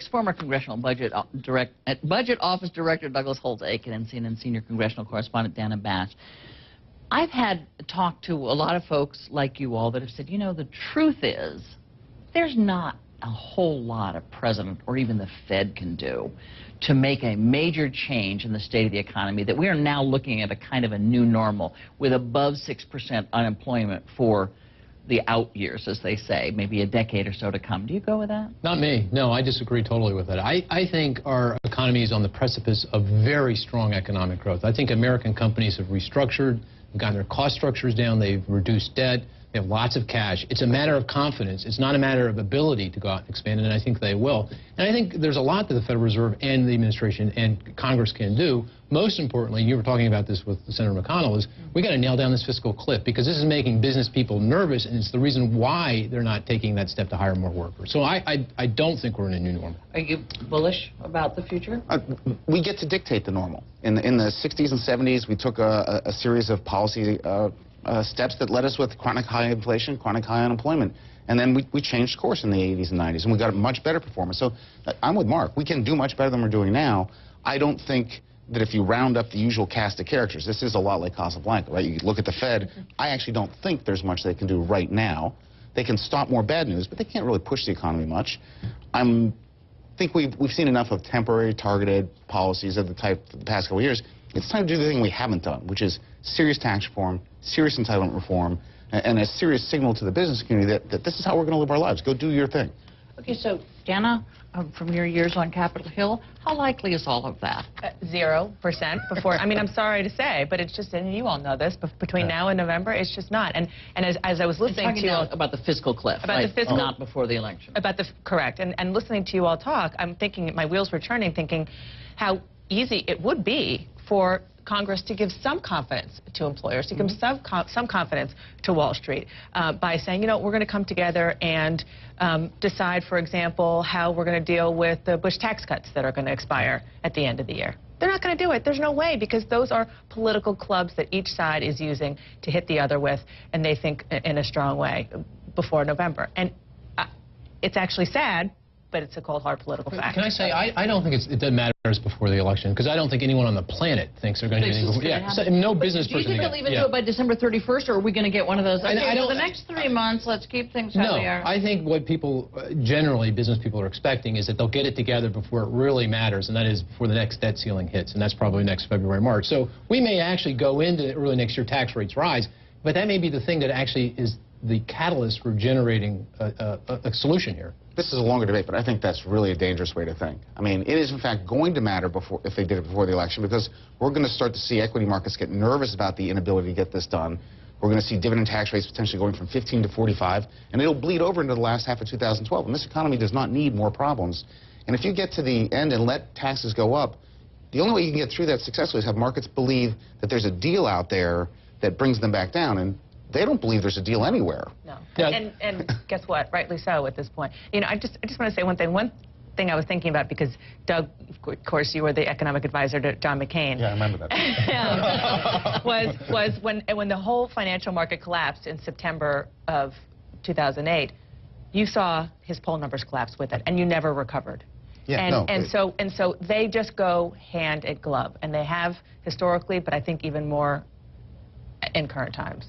Former Congressional Budget Office Director Douglas Holtz-Eakin and CNN Senior Congressional Correspondent Dana Bash. I've had talked to a lot of folks like you all that have said, you know, the truth is there's not a whole lot a president or even the Fed can do to make a major change in the state of the economy, that we are now looking at a kind of a new normal with above 6% unemployment for the out years, as they say, maybe a decade or so to come. Do you go with that? Not me. No, I disagree totally with that. I think our economy is on the precipice of very strong economic growth. I think American companies have restructured, gotten their cost structures down, they've reduced debt, they have lots of cash. It's a matter of confidence. It's not a matter of ability to go out and expand, and I think they will. And I think there's a lot that the Federal Reserve and the administration and Congress can do. Most importantly, you were talking about this with Senator McConnell, is we got to nail down this fiscal cliff, because this is making business people nervous, and it's the reason why they're not taking that step to hire more workers. So I don't think we're in a new normal. Are you bullish about the future? We get to dictate the normal. In the 60s and 70s, we took a series of policy steps that led us with chronic high inflation, chronic high unemployment. And then we changed course in the 80s and 90s, and we got a much better performance. So I'm with Mark. We can do much better than we're doing now. I don't think that if you round up the usual cast of characters, this is a lot like Casablanca, right? You look at the Fed. I actually don't think there's much they can do right now. They can stop more bad news, but they can't really push the economy much. I think we've seen enough of temporary, targeted policies of the type for the past couple of years. It's time to do the thing we haven't done, which is serious tax reform, serious entitlement reform, and a serious signal to the business community that this is how we're going to live our lives. Go do your thing. Okay, so Dana, from your years on Capitol Hill, how likely is all of that? 0% before. I mean, I'm sorry to say, but it's just, and you all know this, but between now and November, it's just not. And as I was listening to you all, about the fiscal cliff, about right? the fiscal, not before the election. Correct. And listening to you all talk, I'm thinking, my wheels were turning, thinking how easy it would be for Congress to give some confidence to employers, to give some confidence to Wall Street by saying, you know, we're going to come together and decide, for example, how we're going to deal with the Bush tax cuts that are going to expire at the end of the year. They're not going to do it. There's no way, because those are political clubs that each side is using to hit the other with, and they think in a strong way before November. And it's actually sad, but it's a cold, hard political fact. Can I say, I don't think it doesn't matter before the election, because I don't think anyone on the planet thinks they're going to do anything before. Yeah, so no business person. Do you think they'll even do it by December 31st, or are we going to get one of those, okay, for the next 3 months, let's keep things how they are? No, I think what people, generally business people are expecting is that they'll get it together before it really matters, and that is before the next debt ceiling hits, and that's probably next February, March. So we may actually go into early next year, tax rates rise, but that may be the thing that actually is the catalyst for generating a solution here. This is a longer debate, but I think that's really a dangerous way to think. I mean, it is in fact going to matter if they did it before the election, because we're going to start to see equity markets get nervous about the inability to get this done. We're going to see dividend tax rates potentially going from 15 to 45, and it'll bleed over into the last half of 2012. And this economy does not need more problems. And if you get to the end and let taxes go up, the only way you can get through that successfully is have markets believe that there's a deal out there that brings them back down. And they don't believe there's a deal anywhere. No. Yeah. And guess what? Rightly so at this point. You know, I just want to say one thing. One thing I was thinking about, because Doug, of course, you were the economic advisor to John McCain. Yeah, I remember that. was when the whole financial market collapsed in September of 2008, you saw his poll numbers collapse with it, and you never recovered. Yeah, and so they just go hand in glove, and they have historically, but I think even more in current times.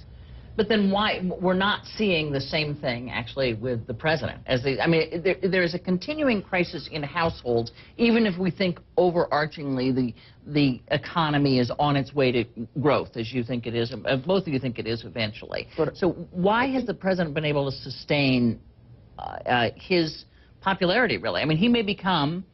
But then why we're not seeing the same thing actually with the president? I mean, there is a continuing crisis in households, even if we think overarchingly the economy is on its way to growth, as you think it is, both of you think it is eventually. So why has the president been able to sustain his popularity, really? I mean, he may become,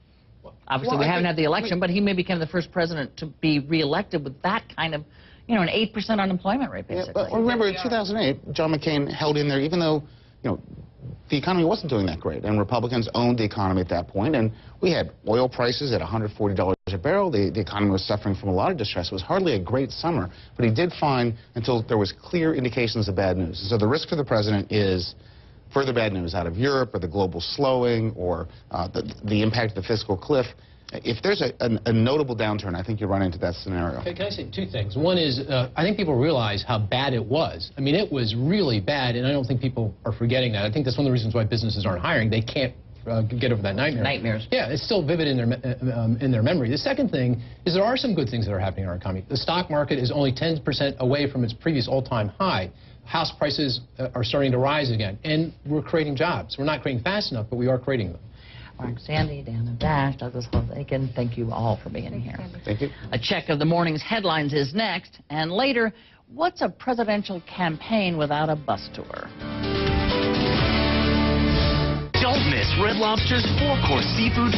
obviously we haven't had the election, but he may become the first president to be reelected with that kind of, you know, an 8% unemployment rate, basically. Yeah, but remember, in 2008, John McCain held in there, even though, you know, the economy wasn't doing that great, and Republicans owned the economy at that point, and we had oil prices at $140 a barrel. The economy was suffering from a lot of distress. It was hardly a great summer, but he did fine until there was clear indications of bad news. So the risk for the president is further bad news out of Europe, or the global slowing, or the impact of the fiscal cliff. If there's a notable downturn, I think you run into that scenario. Okay, can I say two things? One is, I think people realize how bad it was. I mean, it was really bad, and I don't think people are forgetting that. I think that's one of the reasons why businesses aren't hiring. They can't get over that nightmare. Nightmares. Yeah, it's still vivid in their memory. The second thing is there are some good things that are happening in our economy. The stock market is only 10% away from its previous all-time high. House prices are starting to rise again, and we're creating jobs. We're not creating fast enough, but we are creating them. Mark Sandy, Dana Bash, Douglas Holtz-Eakin, thank you all for being here. Thank you. A check of the morning's headlines is next, and later, what's a presidential campaign without a bus tour? Don't miss Red Lobster's 4-course seafood